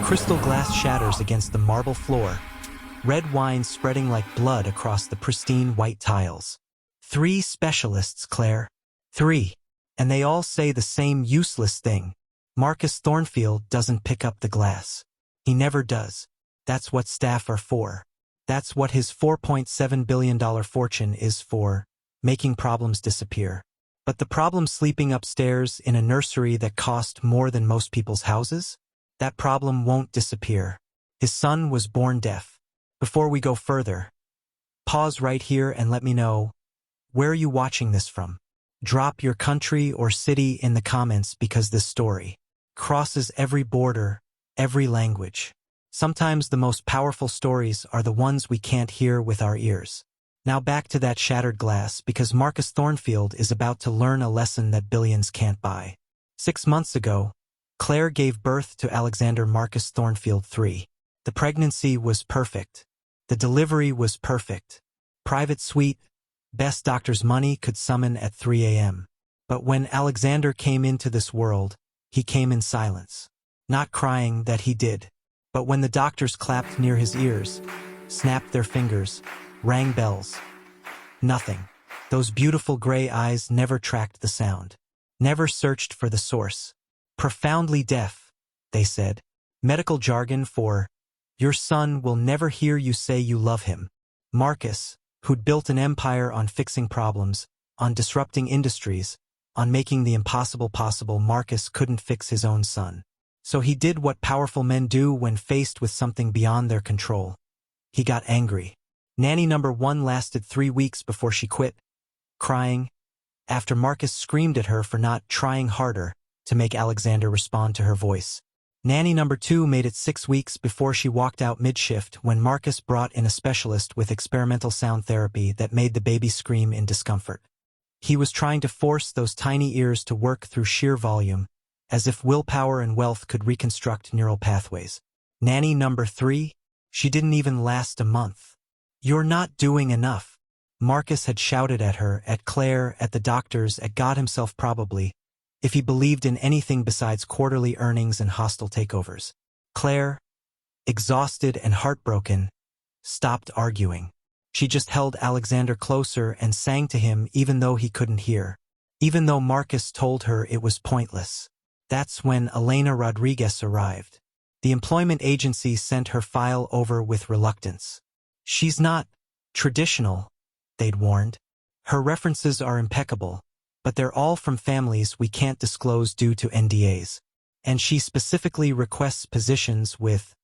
Crystal glass shatters against the marble floor, red wine spreading like blood across the pristine white tiles. 3 specialists, Claire. 3. And they all say the same useless thing. Marcus Thornfield doesn't pick up the glass. He never does. That's what staff are for. That's what his $4.7 billion fortune is for, making problems disappear. But the problem sleeping upstairs in a nursery that cost more than most people's houses? That problem won't disappear. His son was born deaf. Before we go further, pause right here and let me know, where are you watching this from? Drop your country or city in the comments because this story crosses every border, every language. Sometimes the most powerful stories are the ones we can't hear with our ears. Now back to that shattered glass, because Marcus Thornfield is about to learn a lesson that billions can't buy. 6 months ago, Claire gave birth to Alexander Marcus Thornfield III. The pregnancy was perfect. The delivery was perfect. Private suite, best doctor's money could summon at 3 a.m. But when Alexander came into this world, he came in silence. Not crying, that he did. But when the doctors clapped near his ears, snapped their fingers, rang bells, nothing. Those beautiful gray eyes never tracked the sound. Never searched for the source. Profoundly deaf, they said. Medical jargon for, your son will never hear you say you love him. Marcus, who'd built an empire on fixing problems, on disrupting industries, on making the impossible possible, Marcus couldn't fix his own son. So he did what powerful men do when faced with something beyond their control. He got angry. Nanny number 1 lasted 3 weeks before she quit, crying, after Marcus screamed at her for not trying harder to make Alexander respond to her voice. Nanny number 2 made it 6 weeks before she walked out mid-shift when Marcus brought in a specialist with experimental sound therapy that made the baby scream in discomfort. He was trying to force those tiny ears to work through sheer volume, as if willpower and wealth could reconstruct neural pathways. Nanny number 3, she didn't even last a month. You're not doing enough. Marcus had shouted at her, at Claire, at the doctors, at God himself probably, if he believed in anything besides quarterly earnings and hostile takeovers. Claire, exhausted and heartbroken, stopped arguing. She just held Alexander closer and sang to him even though he couldn't hear. Even though Marcus told her it was pointless. That's when Elena Rodriguez arrived. The employment agency sent her file over with reluctance. She's not traditional, they'd warned. Her references are impeccable, but they're all from families we can't disclose due to NDAs. And she specifically requests positions with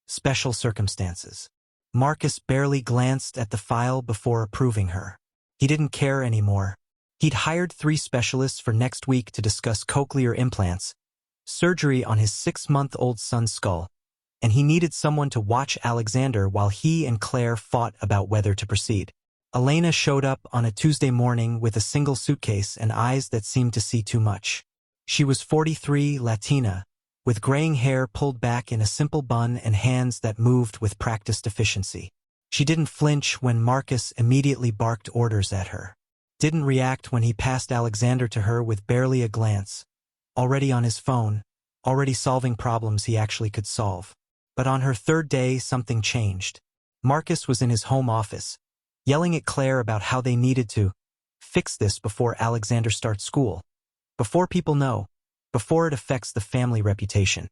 special circumstances. Marcus barely glanced at the file before approving her. He didn't care anymore. He'd hired 3 specialists for next week to discuss cochlear implants, surgery on his 6-month-old son's skull, and he needed someone to watch Alexander while he and Claire fought about whether to proceed. Elena showed up on a Tuesday morning with a single suitcase and eyes that seemed to see too much. She was 43, Latina, with graying hair pulled back in a simple bun and hands that moved with practiced efficiency. She didn't flinch when Marcus immediately barked orders at her. Didn't react when he passed Alexander to her with barely a glance. Already on his phone, already solving problems he actually could solve. But on her 3rd day, something changed. Marcus was in his home office, yelling at Claire about how they needed to fix this before Alexander starts school. Before people know. Before it affects the family reputation.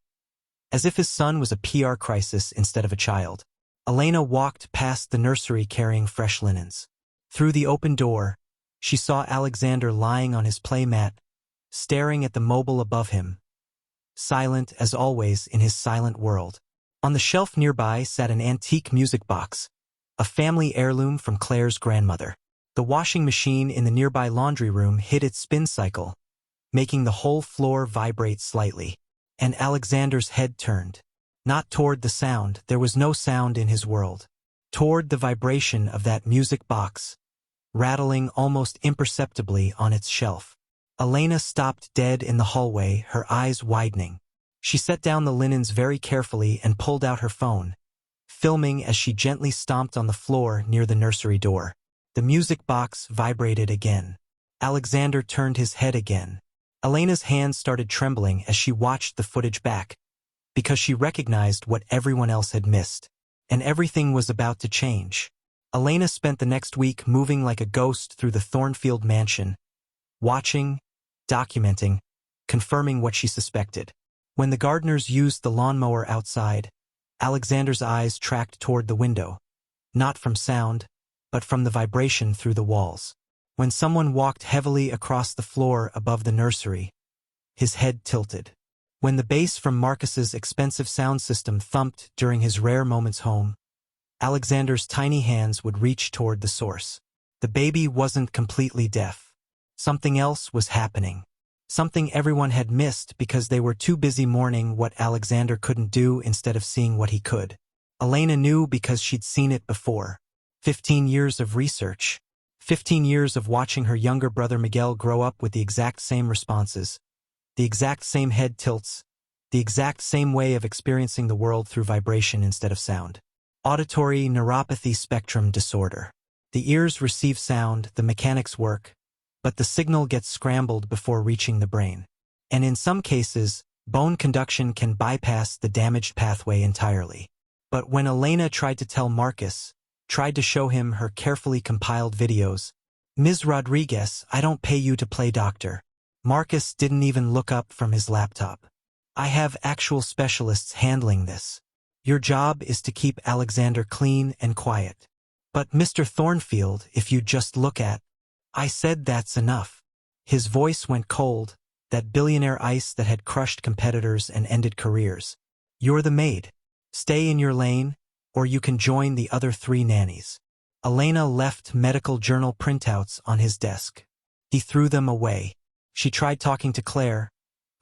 As if his son was a PR crisis instead of a child. Elena walked past the nursery carrying fresh linens. Through the open door, she saw Alexander lying on his play mat, staring at the mobile above him. Silent as always in his silent world. On the shelf nearby sat an antique music box, a family heirloom from Claire's grandmother. The washing machine in the nearby laundry room hit its spin cycle, making the whole floor vibrate slightly. And Alexander's head turned. Not toward the sound, there was no sound in his world. Toward the vibration of that music box, rattling almost imperceptibly on its shelf. Elena stopped dead in the hallway, her eyes widening. She set down the linens very carefully and pulled out her phone, filming as she gently stomped on the floor near the nursery door. The music box vibrated again. Alexander turned his head again. Elena's hands started trembling as she watched the footage back, because she recognized what everyone else had missed. And everything was about to change. Elena spent the next week moving like a ghost through the Thornfield mansion, watching, documenting, confirming what she suspected. When the gardeners used the lawnmower outside, Alexander's eyes tracked toward the window, not from sound, but from the vibration through the walls. When someone walked heavily across the floor above the nursery, his head tilted. When the bass from Marcus's expensive sound system thumped during his rare moments home, Alexander's tiny hands would reach toward the source. The baby wasn't completely deaf. Something else was happening. Something everyone had missed because they were too busy mourning what Alexander couldn't do instead of seeing what he could. Elena knew because she'd seen it before. 15 years of research. 15 years of watching her younger brother Miguel grow up with the exact same responses, the exact same head tilts, the exact same way of experiencing the world through vibration instead of sound. Auditory neuropathy spectrum disorder. The ears receive sound, the mechanics work, but the signal gets scrambled before reaching the brain. And in some cases, bone conduction can bypass the damaged pathway entirely. But when Elena tried to tell Marcus, tried to show him her carefully compiled videos, "Ms. Rodriguez, I don't pay you to play doctor." Marcus didn't even look up from his laptop. "I have actual specialists handling this. Your job is to keep Alexander clean and quiet." "But Mr. Thornfield, if you just look at..." "I said that's enough." His voice went cold, that billionaire ice that had crushed competitors and ended careers. "You're the maid. Stay in your lane, or you can join the other 3 nannies." Elena left medical journal printouts on his desk. He threw them away. She tried talking to Claire,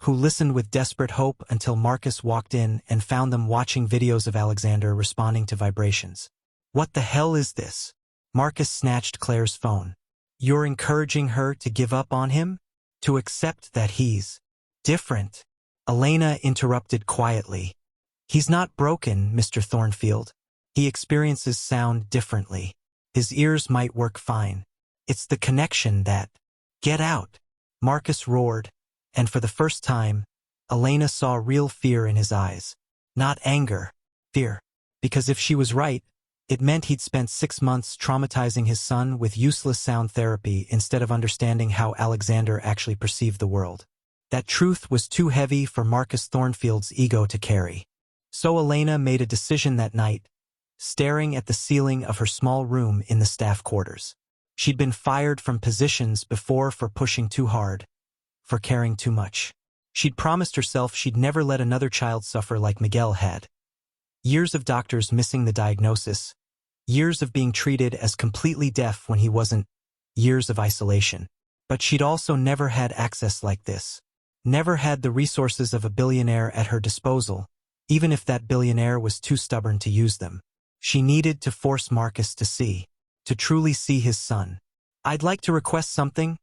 who listened with desperate hope until Marcus walked in and found them watching videos of Alexander responding to vibrations. "What the hell is this?" Marcus snatched Claire's phone. "You're encouraging her to give up on him? To accept that he's different?" Elena interrupted quietly. "He's not broken, Mr. Thornfield. He experiences sound differently. His ears might work fine. It's the connection that..." "Get out!" Marcus roared, and for the first time, Elena saw real fear in his eyes. Not anger, fear. Because if she was right, it meant he'd spent 6 months traumatizing his son with useless sound therapy instead of understanding how Alexander actually perceived the world. That truth was too heavy for Marcus Thornfield's ego to carry. So Elena made a decision that night, staring at the ceiling of her small room in the staff quarters. She'd been fired from positions before for pushing too hard, for caring too much. She'd promised herself she'd never let another child suffer like Miguel had. Years of doctors missing the diagnosis, years of being treated as completely deaf when he wasn't, years of isolation. But she'd also never had access like this. Never had the resources of a billionaire at her disposal, even if that billionaire was too stubborn to use them. She needed to force Marcus to see, to truly see his son. "I'd like to request something,"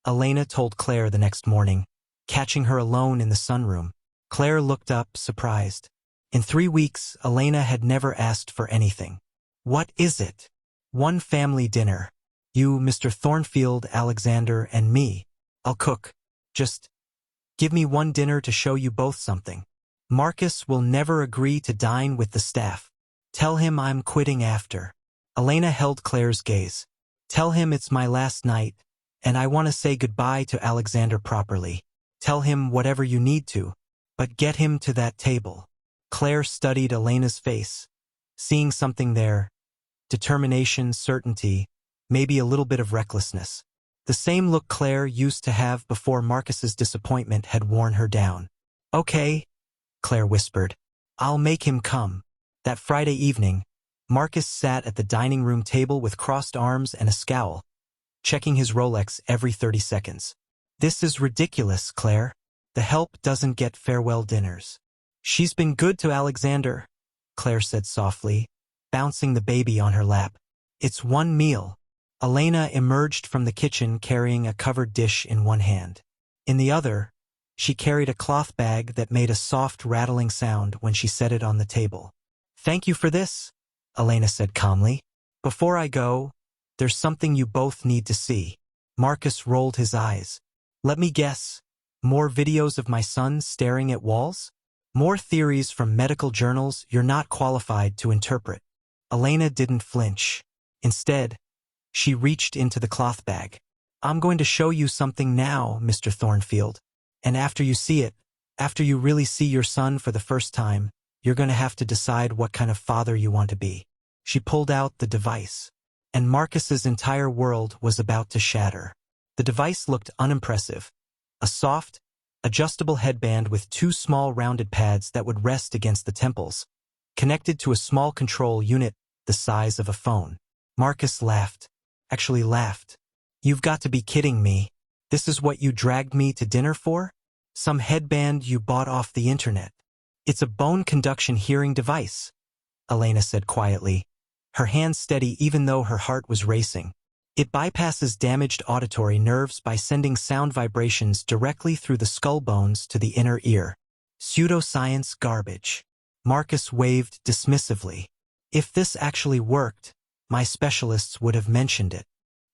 Elena told Claire the next morning, catching her alone in the sunroom. Claire looked up, surprised. In 3 weeks, Elena had never asked for anything. "What is it?" "One family dinner. You, Mr. Thornfield, Alexander, and me. I'll cook. Just give me one dinner to show you both something. Marcus will never agree to dine with the staff. Tell him I'm quitting after." Elena held Claire's gaze. "Tell him it's my last night, and I want to say goodbye to Alexander properly. Tell him whatever you need to, but get him to that table." Claire studied Elena's face, seeing something there. Determination, certainty, maybe a little bit of recklessness. The same look Claire used to have before Marcus's disappointment had worn her down. "Okay," Claire whispered. "I'll make him come." That Friday evening, Marcus sat at the dining room table with crossed arms and a scowl, checking his Rolex every 30 seconds. "This is ridiculous, Claire. The help doesn't get farewell dinners." "She's been good to Alexander," Claire said softly, bouncing the baby on her lap. "It's one meal." Elena emerged from the kitchen carrying a covered dish in one hand. In the other, she carried a cloth bag that made a soft rattling sound when she set it on the table. "Thank you for this," Elena said calmly. "Before I go, there's something you both need to see." Marcus rolled his eyes. "Let me guess. More videos of my son staring at walls?" More theories from medical journals you're not qualified to interpret. Elena didn't flinch. Instead, she reached into the cloth bag. I'm going to show you something now, Mr. Thornfield. And after you see it, after you really see your son for the first time, you're going to have to decide what kind of father you want to be. She pulled out the device, and Marcus's entire world was about to shatter. The device looked unimpressive. A soft, adjustable headband with two small rounded pads that would rest against the temples, connected to a small control unit the size of a phone. Marcus laughed. Actually laughed. You've got to be kidding me. This is what you dragged me to dinner for? Some headband you bought off the internet. It's a bone conduction hearing device, Elena said quietly, her hands steady even though her heart was racing. It bypasses damaged auditory nerves by sending sound vibrations directly through the skull bones to the inner ear. Pseudoscience garbage. Marcus waved dismissively. If this actually worked, my specialists would have mentioned it.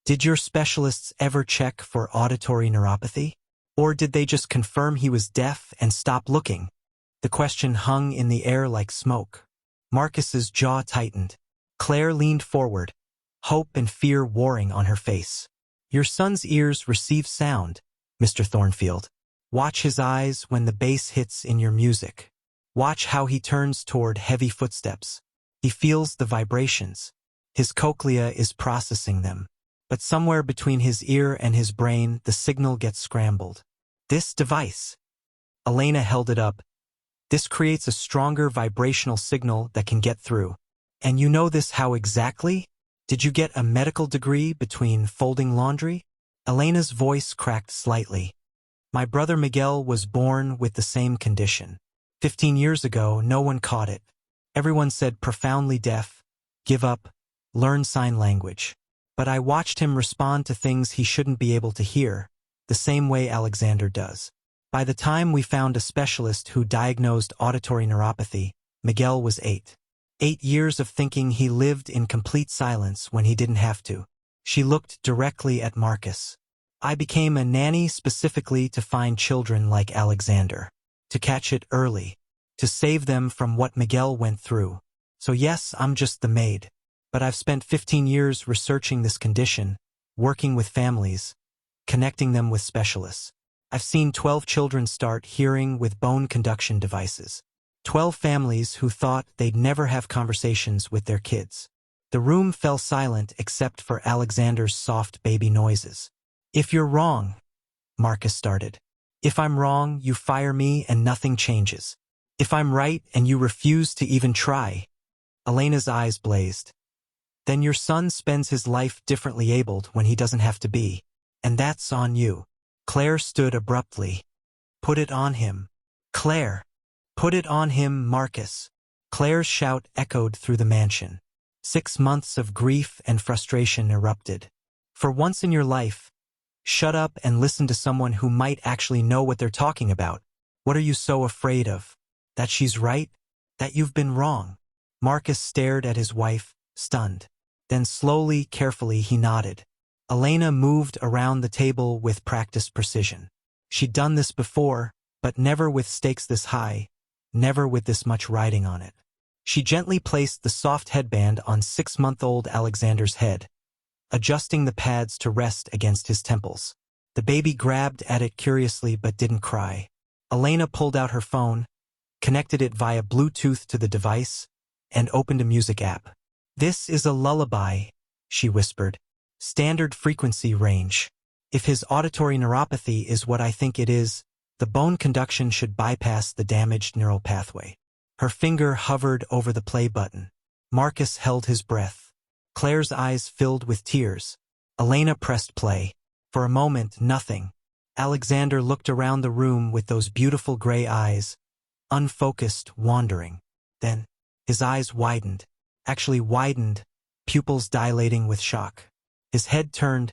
Did your specialists ever check for auditory neuropathy? Or did they just confirm he was deaf and stop looking? The question hung in the air like smoke. Marcus's jaw tightened. Claire leaned forward, hope and fear warring on her face. Your son's ears receive sound, Mr. Thornfield. Watch his eyes when the bass hits in your music. Watch how he turns toward heavy footsteps. He feels the vibrations. His cochlea is processing them. But somewhere between his ear and his brain, the signal gets scrambled. This device. Elena held it up. This creates a stronger vibrational signal that can get through. And you know this how exactly? Did you get a medical degree between folding laundry? Elena's voice cracked slightly. My brother Miguel was born with the same condition. 15 years ago, no one caught it. Everyone said profoundly deaf, give up, learn sign language. But I watched him respond to things he shouldn't be able to hear, the same way Alexander does. By the time we found a specialist who diagnosed auditory neuropathy, Miguel was 8. 8 years of thinking he lived in complete silence when he didn't have to. She looked directly at Marcus. I became a nanny specifically to find children like Alexander, to catch it early, to save them from what Miguel went through. So yes, I'm just the maid. But I've spent 15 years researching this condition, working with families, connecting them with specialists. I've seen 12 children start hearing with bone conduction devices. 12 families who thought they'd never have conversations with their kids. The room fell silent except for Alexander's soft baby noises. If you're wrong, Marcus started. If I'm wrong, you fire me and nothing changes. If I'm right and you refuse to even try. Elena's eyes blazed. Then your son spends his life differently abled when he doesn't have to be. And that's on you. Claire stood abruptly. Put it on him. Claire. Put it on him, Marcus. Claire's shout echoed through the mansion. 6 months of grief and frustration erupted. For once in your life, shut up and listen to someone who might actually know what they're talking about. What are you so afraid of? That she's right? That you've been wrong? Marcus stared at his wife, stunned. Then slowly, carefully, he nodded. Elena moved around the table with practiced precision. She'd done this before, but never with stakes this high, never with this much riding on it. She gently placed the soft headband on 6-month-old Alexander's head, adjusting the pads to rest against his temples. The baby grabbed at it curiously but didn't cry. Elena pulled out her phone, connected it via Bluetooth to the device, and opened a music app. This is a lullaby, she whispered. Standard frequency range. If his auditory neuropathy is what I think it is, the bone conduction should bypass the damaged neural pathway. Her finger hovered over the play button. Marcus held his breath. Claire's eyes filled with tears. Elena pressed play. For a moment, nothing. Alexander looked around the room with those beautiful gray eyes, unfocused, wandering. Then, his eyes widened. Actually widened, pupils dilating with shock. His head turned,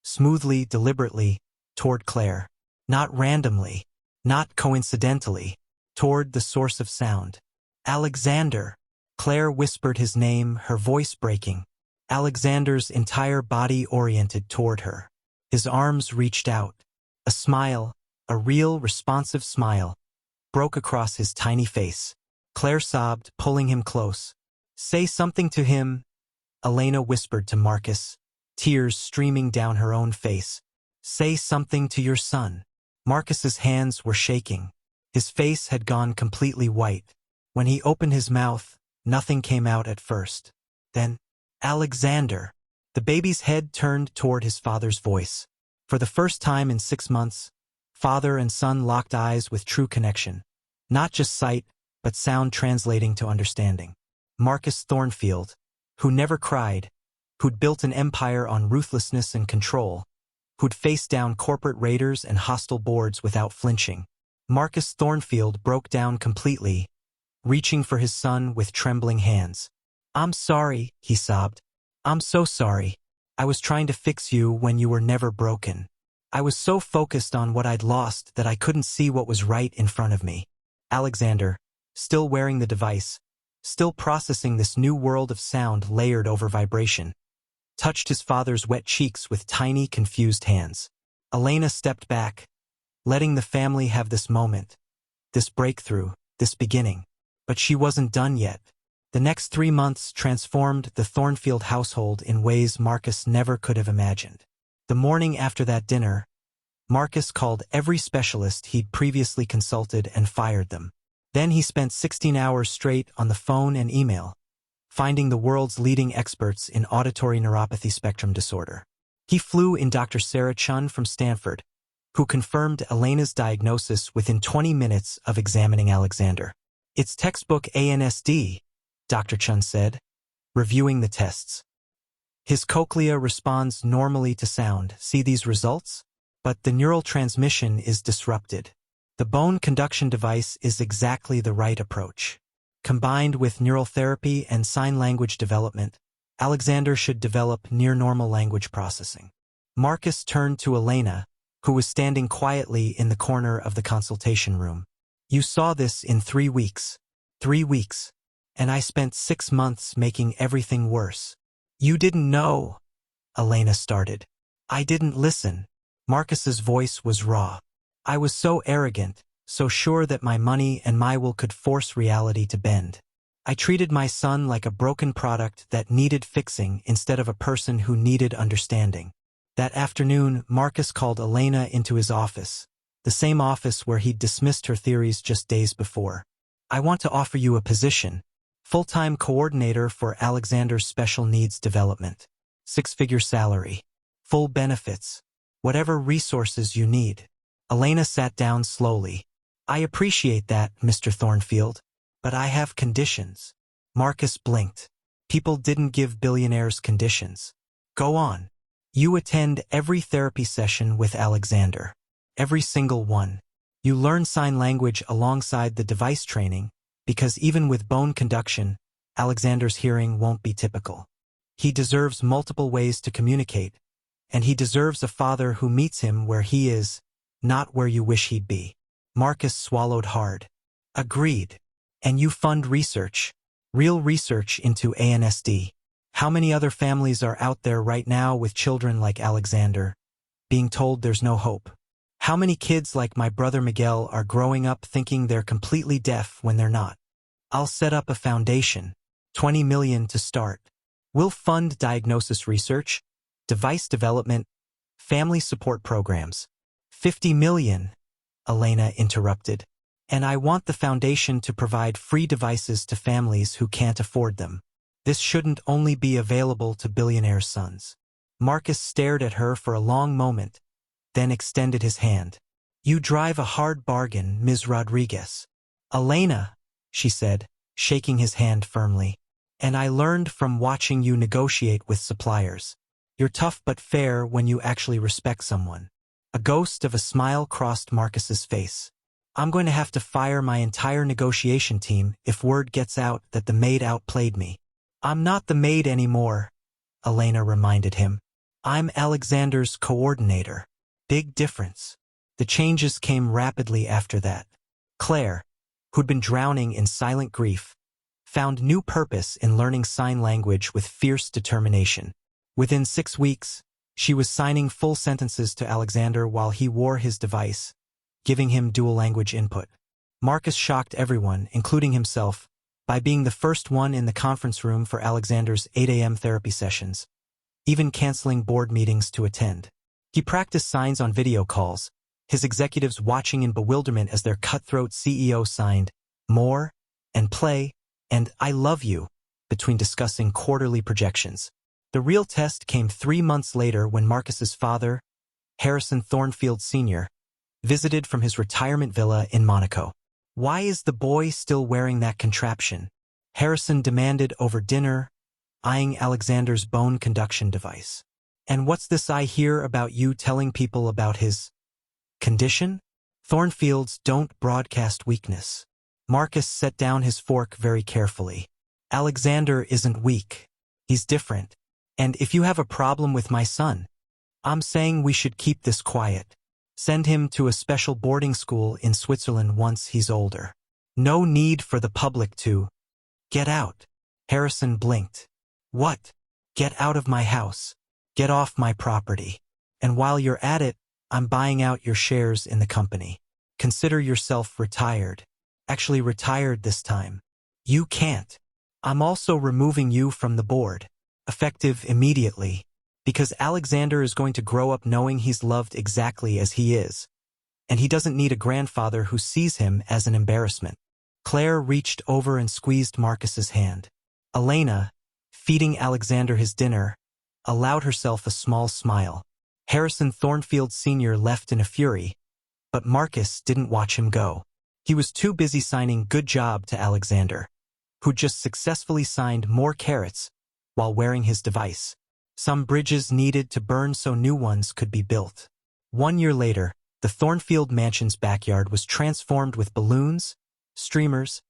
smoothly, deliberately, toward Claire. Not randomly, not coincidentally, toward the source of sound. Alexander! Claire whispered his name, her voice breaking. Alexander's entire body oriented toward her. His arms reached out. A smile, a real, responsive smile, broke across his tiny face. Claire sobbed, pulling him close. "Say something to him," Elena whispered to Marcus, tears streaming down her own face. "Say something to your son." Marcus's hands were shaking. His face had gone completely white. When he opened his mouth, nothing came out at first. Then, "Alexander." The baby's head turned toward his father's voice. For the first time in 6 months, father and son locked eyes with true connection. Not just sight, but sound translating to understanding. Marcus Thornfield, who never cried, who'd built an empire on ruthlessness and control, who'd faced down corporate raiders and hostile boards without flinching. Marcus Thornfield broke down completely, reaching for his son with trembling hands. "I'm sorry," he sobbed. "I'm so sorry. I was trying to fix you when you were never broken. I was so focused on what I'd lost that I couldn't see what was right in front of me." Alexander, still wearing the device, still processing this new world of sound layered over vibration, touched his father's wet cheeks with tiny, confused hands. Elena stepped back, letting the family have this moment, this breakthrough, this beginning. But she wasn't done yet. The next 3 months transformed the Thornfield household in ways Marcus never could have imagined. The morning after that dinner, Marcus called every specialist he'd previously consulted and fired them. Then he spent 16 hours straight on the phone and email, finding the world's leading experts in auditory neuropathy spectrum disorder. He flew in Dr. Sarah Chun from Stanford, who confirmed Elena's diagnosis within 20 minutes of examining Alexander. "It's textbook ANSD," Dr. Chun said, reviewing the tests. "His cochlea responds normally to sound. See these results? But the neural transmission is disrupted. The bone conduction device is exactly the right approach. Combined with neural therapy and sign language development, Alexander should develop near-normal language processing." Marcus turned to Elena, who was standing quietly in the corner of the consultation room. "You saw this in 3 weeks. 3 weeks. And I spent 6 months making everything worse." "You didn't know," Elena started. "I didn't listen." Marcus's voice was raw. "I was so arrogant, so sure that my money and my will could force reality to bend. I treated my son like a broken product that needed fixing instead of a person who needed understanding." That afternoon, Marcus called Elena into his office, the same office where he'd dismissed her theories just days before. "I want to offer you a position. Full-time coordinator for Alexander's special needs development. 6-figure salary. Full benefits. Whatever resources you need." Elena sat down slowly. "I appreciate that, Mr. Thornfield, but I have conditions." Marcus blinked. People didn't give billionaires conditions. "Go on." "You attend every therapy session with Alexander. Every single one. You learn sign language alongside the device training, because even with bone conduction, Alexander's hearing won't be typical. He deserves multiple ways to communicate, and he deserves a father who meets him where he is, not where you wish he'd be." Marcus swallowed hard. "Agreed. And you fund research. Real research into ANSD. How many other families are out there right now with children like Alexander, being told there's no hope? How many kids like my brother Miguel are growing up thinking they're completely deaf when they're not? I'll set up a foundation, 20 million to start. We'll fund diagnosis research, device development, family support programs. 50 million, Elena interrupted. And I want the foundation to provide free devices to families who can't afford them. This shouldn't only be available to billionaires' sons." Marcus stared at her for a long moment, then extended his hand. "You drive a hard bargain, Ms. Rodriguez." "Elena," she said, shaking his hand firmly. "And I learned from watching you negotiate with suppliers. You're tough but fair when you actually respect someone." A ghost of a smile crossed Marcus's face. "I'm going to have to fire my entire negotiation team if word gets out that the maid outplayed me." "I'm not the maid anymore," Elena reminded him. "I'm Alexander's coordinator." Big difference. The changes came rapidly after that. Claire, who'd been drowning in silent grief, found new purpose in learning sign language with fierce determination. Within 6 weeks, she was signing full sentences to Alexander while he wore his device, giving him dual language input. Marcus shocked everyone, including himself, by being the first one in the conference room for Alexander's 8 a.m. therapy sessions, even canceling board meetings to attend. He practiced signs on video calls, his executives watching in bewilderment as their cutthroat CEO signed "more" and "play" and "I love you" between discussing quarterly projections. The real test came 3 months later when Marcus's father, Harrison Thornfield Sr., visited from his retirement villa in Monaco. "Why is the boy still wearing that contraption?" Harrison demanded over dinner, eyeing Alexander's bone conduction device. "And what's this I hear about you telling people about his condition?" Thornfields don't broadcast weakness. Marcus set down his fork very carefully. "Alexander isn't weak. He's different. And if you have a problem with my son, I'm saying we should keep this quiet. Send him to a special boarding school in Switzerland once he's older. No need for the public to get out." Harrison blinked. "What? Get out of my house. Get off my property. And while you're at it, I'm buying out your shares in the company. Consider yourself retired. Actually retired this time. You can't. I'm also removing you from the board, effective immediately, because Alexander is going to grow up knowing he's loved exactly as he is, and he doesn't need a grandfather who sees him as an embarrassment." Claire reached over and squeezed Marcus's hand. Elena, feeding Alexander his dinner, allowed herself a small smile. Harrison Thornfield Sr. left in a fury, but Marcus didn't watch him go. He was too busy signing "good job" to Alexander, who just successfully signed more carrots while wearing his device. Some bridges needed to burn so new ones could be built. 1 year later, the Thornfield mansion's backyard was transformed with balloons, streamers,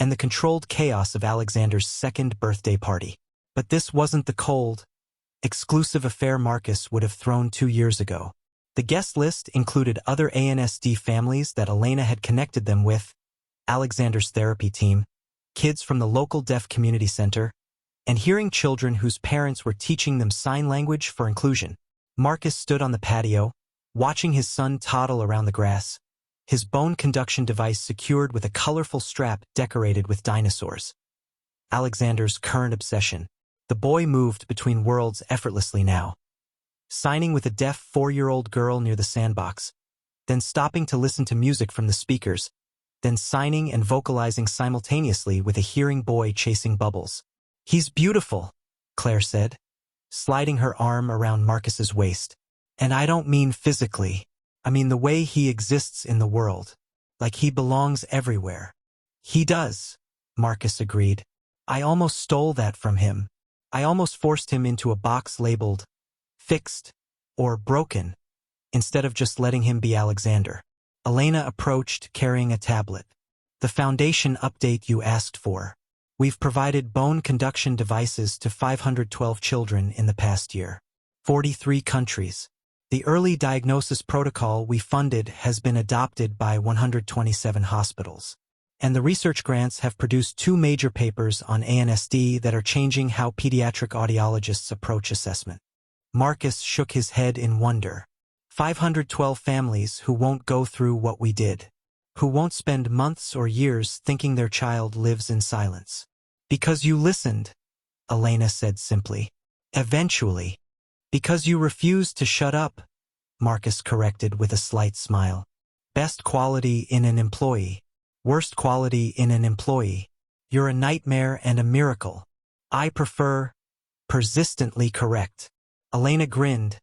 and the controlled chaos of Alexander's 2nd birthday party. But this wasn't the cold, exclusive affair Marcus would have thrown 2 years ago. The guest list included other ANSD families that Elena had connected them with, Alexander's therapy team, kids from the local deaf community center, and hearing children whose parents were teaching them sign language for inclusion. Marcus stood on the patio, watching his son toddle around the grass, his bone conduction device secured with a colorful strap decorated with dinosaurs. Alexander's current obsession. The boy moved between worlds effortlessly now, signing with a deaf 4-year-old girl near the sandbox, then stopping to listen to music from the speakers, then signing and vocalizing simultaneously with a hearing boy chasing bubbles. "He's beautiful," Claire said, sliding her arm around Marcus's waist. "And I don't mean physically. I mean the way he exists in the world. Like he belongs everywhere." "He does," Marcus agreed. "I almost stole that from him. I almost forced him into a box labeled fixed or broken, instead of just letting him be Alexander." Elena approached, carrying a tablet. "The foundation update you asked for. We've provided bone conduction devices to 512 children in the past year. 43 countries. The early diagnosis protocol we funded has been adopted by 127 hospitals. And the research grants have produced 2 major papers on ANSD that are changing how pediatric audiologists approach assessment." Marcus shook his head in wonder. 512 families who won't go through what we did, who won't spend months or years thinking their child lives in silence. "Because you listened," Elena said simply. "Eventually. Because you refused to shut up," Marcus corrected with a slight smile. "Best quality in an employee. Worst quality in an employee. You're a nightmare and a miracle. I prefer persistently correct." Elena grinned,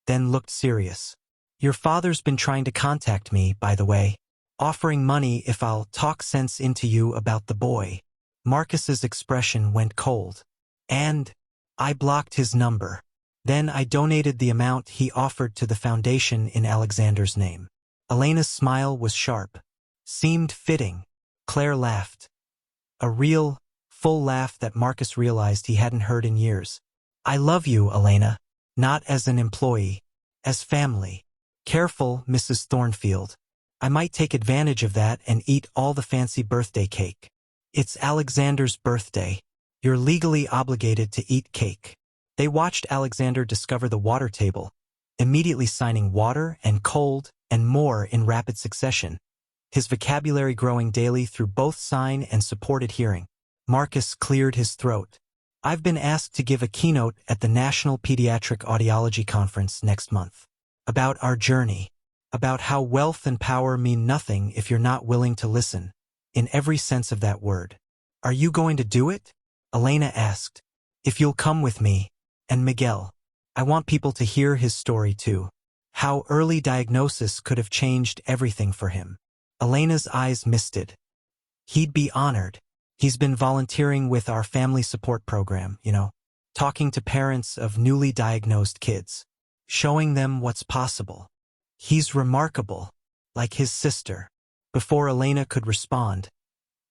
then looked serious. "Your father's been trying to contact me, by the way, offering money if I'll talk sense into you about the boy." Marcus's expression went cold. "And I blocked his number. Then I donated the amount he offered to the foundation in Alexander's name." Elena's smile was sharp. Seemed fitting. Claire laughed. A real, full laugh that Marcus realized he hadn't heard in years. "I love you, Elena. Not as an employee. As family. Careful, Mrs. Thornfield. I might take advantage of that and eat all the fancy birthday cake. It's Alexander's birthday. You're legally obligated to eat cake." They watched Alexander discover the water table, immediately signing water and cold and more in rapid succession, his vocabulary growing daily through both sign and supported hearing. Marcus cleared his throat. I've been asked to give a keynote at the National Pediatric Audiology Conference next month. About our journey. About how wealth and power mean nothing if you're not willing to listen, in every sense of that word. Are you going to do it? Elena asked. If you'll come with me. And Miguel. I want people to hear his story too. How early diagnosis could have changed everything for him. Elena's eyes misted. He'd be honored. He's been volunteering with our family support program, talking to parents of newly diagnosed kids, showing them what's possible. He's remarkable, like his sister. Before Elena could respond,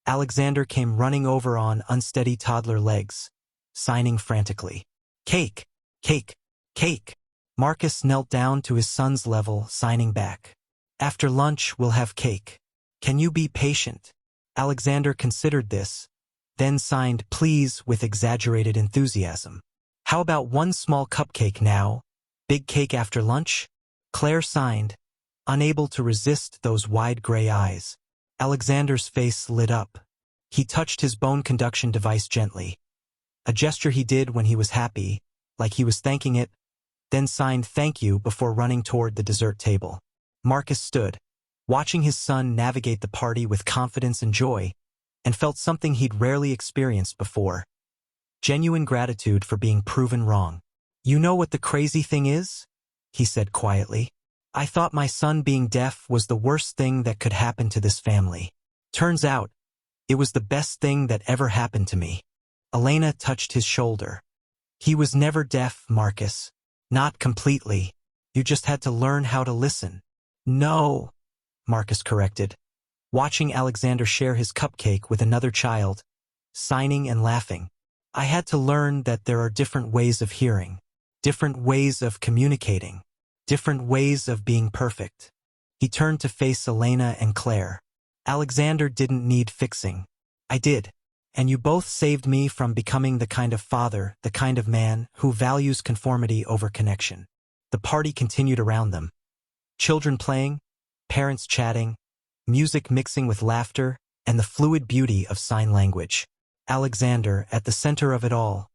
Alexander came running over on unsteady toddler legs, signing frantically. Cake, cake, cake. Marcus knelt down to his son's level, signing back. After lunch, we'll have cake. Can you be patient? Alexander considered this, then signed please with exaggerated enthusiasm. How about one small cupcake now? Big cake after lunch? Claire signed, unable to resist those wide gray eyes. Alexander's face lit up. He touched his bone conduction device gently, a gesture he did when he was happy, like he was thanking it, then signed thank you before running toward the dessert table. Marcus stood, watching his son navigate the party with confidence and joy, and felt something he'd rarely experienced before. Genuine gratitude for being proven wrong. You know what the crazy thing is? He said quietly. I thought my son being deaf was the worst thing that could happen to this family. Turns out, it was the best thing that ever happened to me. Elena touched his shoulder. He was never deaf, Marcus. Not completely. You just had to learn how to listen. No, Marcus corrected, watching Alexander share his cupcake with another child, signing and laughing. I had to learn that there are different ways of hearing, different ways of communicating, different ways of being perfect. He turned to face Elena and Claire. Alexander didn't need fixing. I did. And you both saved me from becoming the kind of father, the kind of man who values conformity over connection. The party continued around them. Children playing, parents chatting, music mixing with laughter, and the fluid beauty of sign language. Alexander, at the center of it all,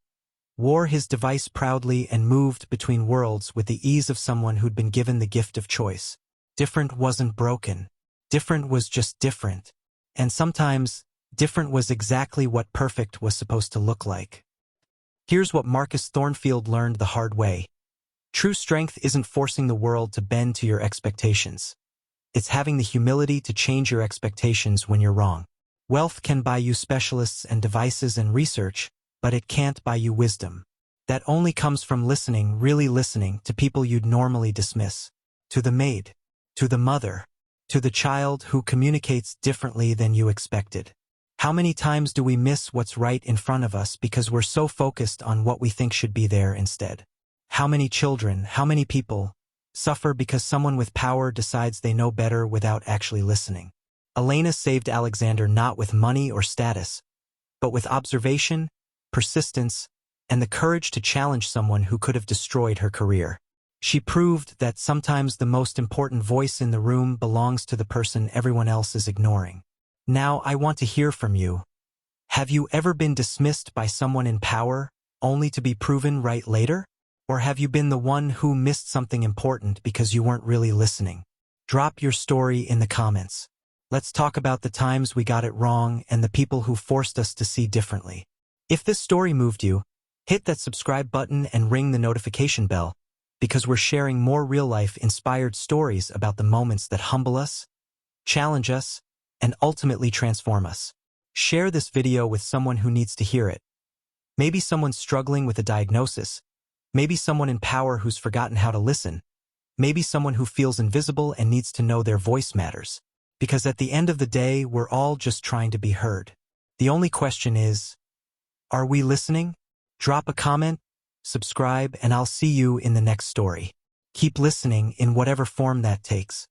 wore his device proudly and moved between worlds with the ease of someone who'd been given the gift of choice. Different wasn't broken. Different was just different. And sometimes, different was exactly what perfect was supposed to look like. Here's what Marcus Thornfield learned the hard way. True strength isn't forcing the world to bend to your expectations. It's having the humility to change your expectations when you're wrong. Wealth can buy you specialists and devices and research, but it can't buy you wisdom. That only comes from listening, really listening, to people you'd normally dismiss. To the maid. To the mother. To the child who communicates differently than you expected. How many times do we miss what's right in front of us because we're so focused on what we think should be there instead? How many children, how many people, suffer because someone with power decides they know better without actually listening? Elena saved Alexander not with money or status, but with observation, persistence, and the courage to challenge someone who could have destroyed her career. She proved that sometimes the most important voice in the room belongs to the person everyone else is ignoring. Now I want to hear from you. Have you ever been dismissed by someone in power, only to be proven right later? Or have you been the one who missed something important because you weren't really listening? Drop your story in the comments. Let's talk about the times we got it wrong and the people who forced us to see differently. If this story moved you, hit that subscribe button and ring the notification bell, because we're sharing more real-life inspired stories about the moments that humble us, challenge us, and ultimately transform us. Share this video with someone who needs to hear it. Maybe someone struggling with a diagnosis, maybe someone in power who's forgotten how to listen, maybe someone who feels invisible and needs to know their voice matters. Because at the end of the day, we're all just trying to be heard. The only question is, are we listening? Drop a comment, subscribe, and I'll see you in the next story. Keep listening in whatever form that takes.